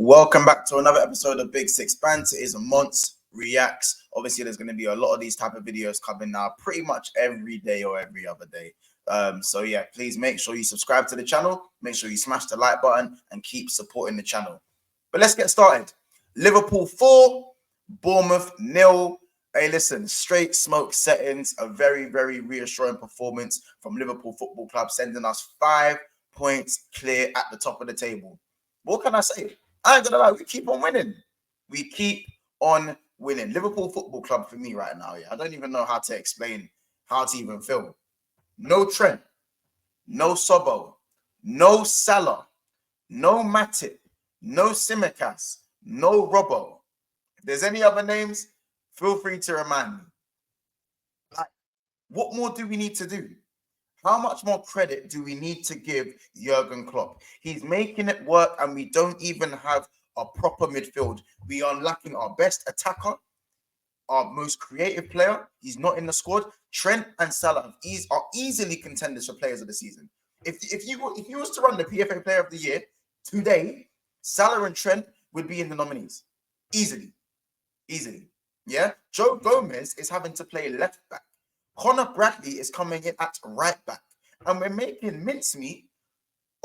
Welcome back to another episode of Big Six Banter. It is a Monts Reacts. Obviously, there's going to be a lot of these type of videos coming now pretty much every day or every other day. So yeah, please make sure you subscribe to the channel. Make sure you smash the like button and keep supporting the channel. But let's get started. Liverpool 4, Bournemouth 0. Hey, listen, straight smoke settings. A very, very reassuring performance from Liverpool Football Club, sending us 5 points clear at the top of the table. What can I say? I ain't gonna lie, we keep on winning. We keep on winning. Liverpool Football Club for me right now, yeah. I don't even know how to explain how to even feel. No Trent, no Sobo, no Salah, no Matip, no Simicas, no Robbo. If there's any other names, feel free to remind me. Like, what more do we need to do? How much more credit do we need to give Jurgen Klopp? He's making it work, and we don't even have a proper midfield. We are lacking our best attacker, our most creative player. He's not in the squad. Trent and Salah are easily contenders for players of the season. If you was to run the PFA Player of the Year today, Salah and Trent would be in the nominees. Easily. Yeah? Joe Gomez is having to play left back. Connor Bradley is coming in at right back. And we're making mincemeat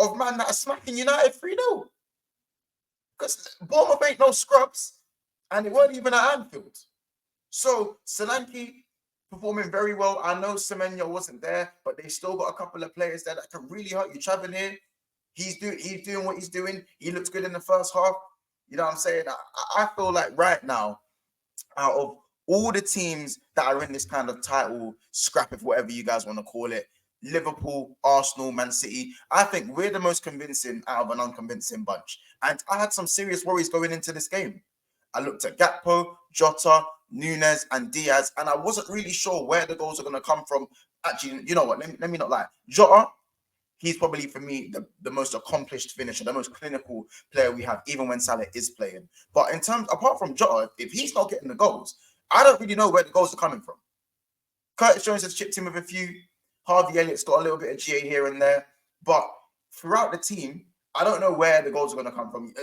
of man that are smacking United 3-0. Because Bournemouth ain't no scrubs. And it weren't even at Anfield. So Solanke performing very well. I know Semenyo wasn't there, but they still got a couple of players there that can really hurt you. Tavernier, he's doing what he's doing. He looks good in the first half. You know what I'm saying? I feel like right now, out of all the teams that are in this kind of title scrap, if whatever you guys want to call it, Liverpool, Arsenal, Man City, I think we're the most convincing out of an unconvincing bunch. And I had some serious worries going into this game. I looked at Gakpo, Jota, Nunez, and Diaz, and I wasn't really sure where the goals are going to come from. Actually, you know what? Let me not lie. Jota, he's probably, for me, the most accomplished finisher, the most clinical player we have, even when Salah is playing. But in terms, apart from Jota, if he's not getting the goals, I don't really know where the goals are coming from. Curtis Jones has chipped in with a few. Harvey Elliott's got a little bit of GA here and there. But throughout the team, I don't know where the goals are going to come from.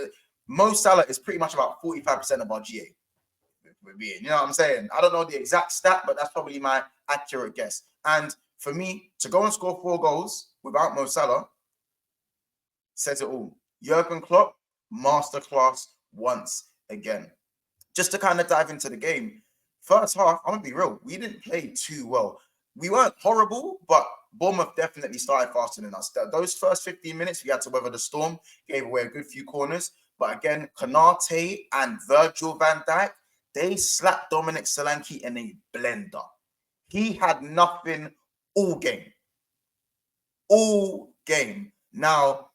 Mo Salah is pretty much about 45% of our GA. You know what I'm saying? I don't know the exact stat, but that's probably my accurate guess. And for me, to go and score 4 goals without Mo Salah says it all. Jurgen Klopp, masterclass once again. Just to kind of dive into the game, first half, I'm going to be real, we didn't play too well. We weren't horrible, but Bournemouth definitely started faster than us. Those first 15 minutes, we had to weather the storm, gave away a good few corners. But again, Konate and Virgil van Dijk, they slapped Dominic Solanke in a blender. He had nothing all game. All game. Now,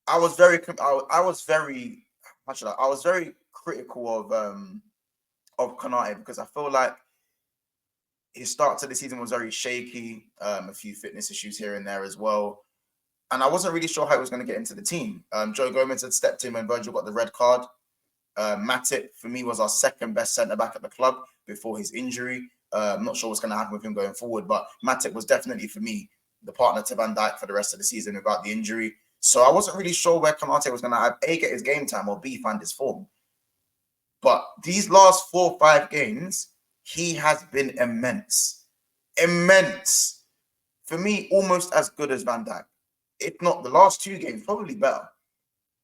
I was very critical of Konate because I feel like his start to the season was very shaky, a few fitness issues here and there as well. And I wasn't really sure how he was going to get into the team. Joe Gomez had stepped in when Virgil got the red card. Matip, for me, was our second best centre-back at the club before his injury. I'm not sure what's going to happen with him going forward, but Matip was definitely, for me, the partner to Van Dijk for the rest of the season without the injury. So I wasn't really sure where Konate was going to have A, get his game time, or B, find his form. But these last 4 or 5 games, he has been immense. Immense. For me, almost as good as Van Dijk. If not the last 2 games, probably better.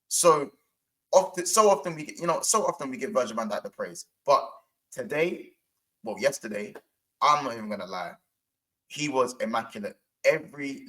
So often we give Virgil van Dijk the praise. But yesterday, I'm not even gonna lie, he was immaculate. Every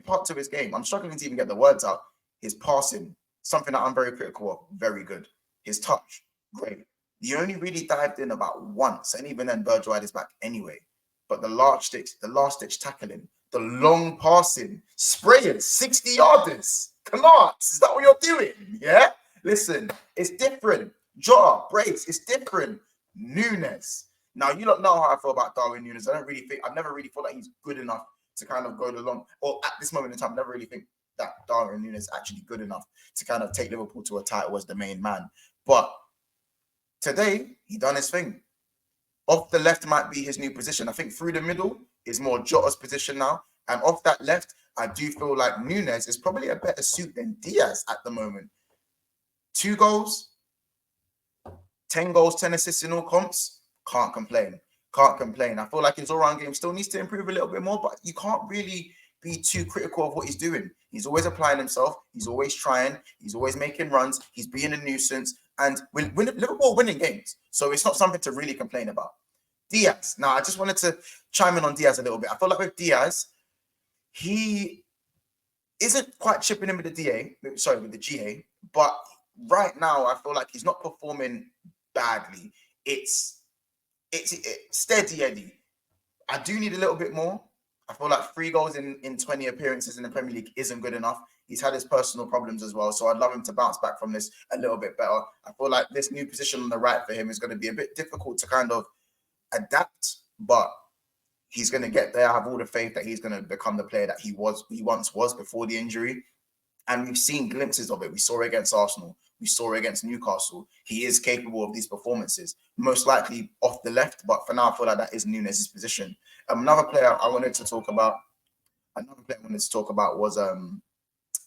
part of his game, I'm struggling to even get the words out. His passing, something that I'm very critical of, very good. His touch, great. He only really dived in about once, and even then Virgil had his back anyway. But the last ditch tackling, the long passing, spraying 60-yarders. Come on, is that what you're doing? Yeah? Listen, it's different. Jota, Brace, it's different. Nunez. Now, you don't know how I feel about Darwin Nunez. I've never really thought that he's good enough to kind of go the long, or at this moment in time, I never really think that Darwin Nunez is actually good enough to kind of take Liverpool to a title as the main man. But today, he done his thing. Off the left might be his new position. I think through the middle is more Jota's position now. And off that left, I do feel like Nunez is probably a better suit than Diaz at the moment. 2 goals, 10 goals, 10 assists in all comps. Can't complain. Can't complain. I feel like his all-round game still needs to improve a little bit more, but you can't really be too critical of what he's doing. He's always applying himself. He's always trying. He's always making runs. He's being a nuisance. And Liverpool winning games. So it's not something to really complain about. Diaz. Now, I just wanted to chime in on Diaz a little bit. I feel like with Diaz, he isn't quite chipping in with the GA. But right now, I feel like he's not performing badly. It's steady Eddie. I do need a little bit more. I feel like 3 goals in 20 appearances in the Premier League isn't good enough. He's had his personal problems as well. So I'd love him to bounce back from this a little bit better. I feel like this new position on the right for him is going to be a bit difficult to kind of adapt, but he's going to get there. I have all the faith that he's going to become the player that he once was before the injury. And we've seen glimpses of it. We saw it against Arsenal. We saw it against Newcastle. He is capable of these performances, most likely off the left. But for now, I feel like that is Nunez's position. Another player I wanted to talk about was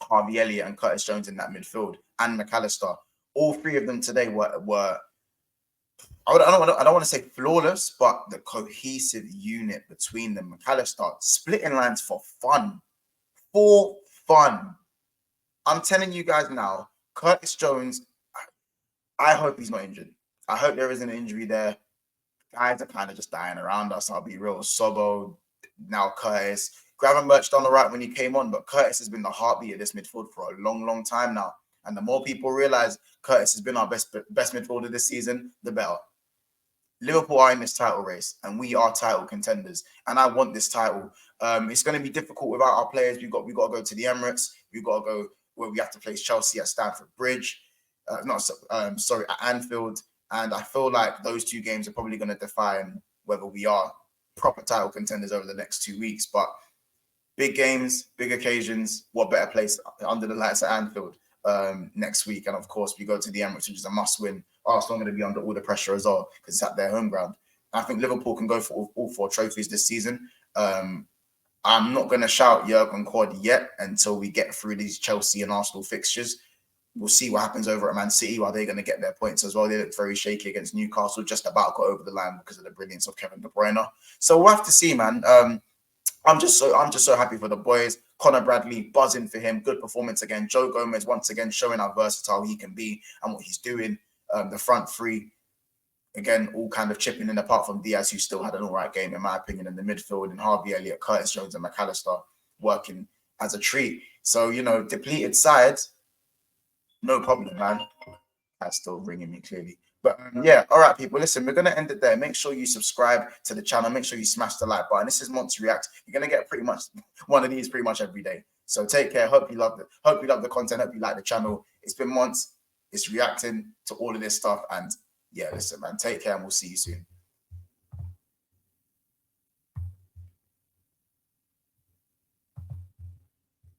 Harvey Elliott and Curtis Jones in that midfield, and McAllister. All 3 of them today were I don't want to say flawless, but the cohesive unit between them. McAllister splitting lines for fun. I'm telling you guys now, Curtis Jones, I hope he's not injured. I hope there isn't an injury there. Guys are kind of just dying around us. I'll be real. Sobo, now Curtis. Gravenberch done all right when he came on, but Curtis has been the heartbeat of this midfield for a long, long time now. And the more people realize Curtis has been our best midfielder this season, the better. Liverpool are in this title race, and we are title contenders. And I want this title. It's going to be difficult without our players. We've got to go to the Emirates. We've got to go where we have to place Chelsea at Stamford Bridge. At Anfield. And I feel like those 2 games are probably going to define whether we are proper title contenders over the next 2 weeks. But big games, big occasions, what better place under the lights at Anfield next week? And of course, we go to the Emirates, which is a must-win. Arsenal are going to be under all the pressure as well because it's at their home ground. I think Liverpool can go for all 4 trophies this season. I'm not going to shout Jurgen Klopp yet until we get through these Chelsea and Arsenal fixtures. We'll see what happens over at Man City. Are they going to get their points as well? They look very shaky against Newcastle, just about got over the line because of the brilliance of Kevin De Bruyne. So we'll have to see, man. I'm just so happy for the boys. Conor Bradley, buzzing for him. Good performance again. Joe Gomez once again showing how versatile he can be and what he's doing. The front 3, again, all kind of chipping in, apart from Diaz, who still had an all right game, in my opinion, in the midfield, and Harvey Elliott, Curtis Jones, and McAllister working as a treat. So, depleted sides, no problem, man. That's still ringing me clearly. But yeah, all right, people. Listen, we're going to end it there. Make sure you subscribe to the channel. Make sure you smash the like button. This is Monts React. You're going to get pretty much one of these pretty much every day. So take care. Hope you love it. Hope you love the content. Hope you like the channel. It's been Monts. It's reacting to all of this stuff. And yeah, listen, man, take care and we'll see you soon.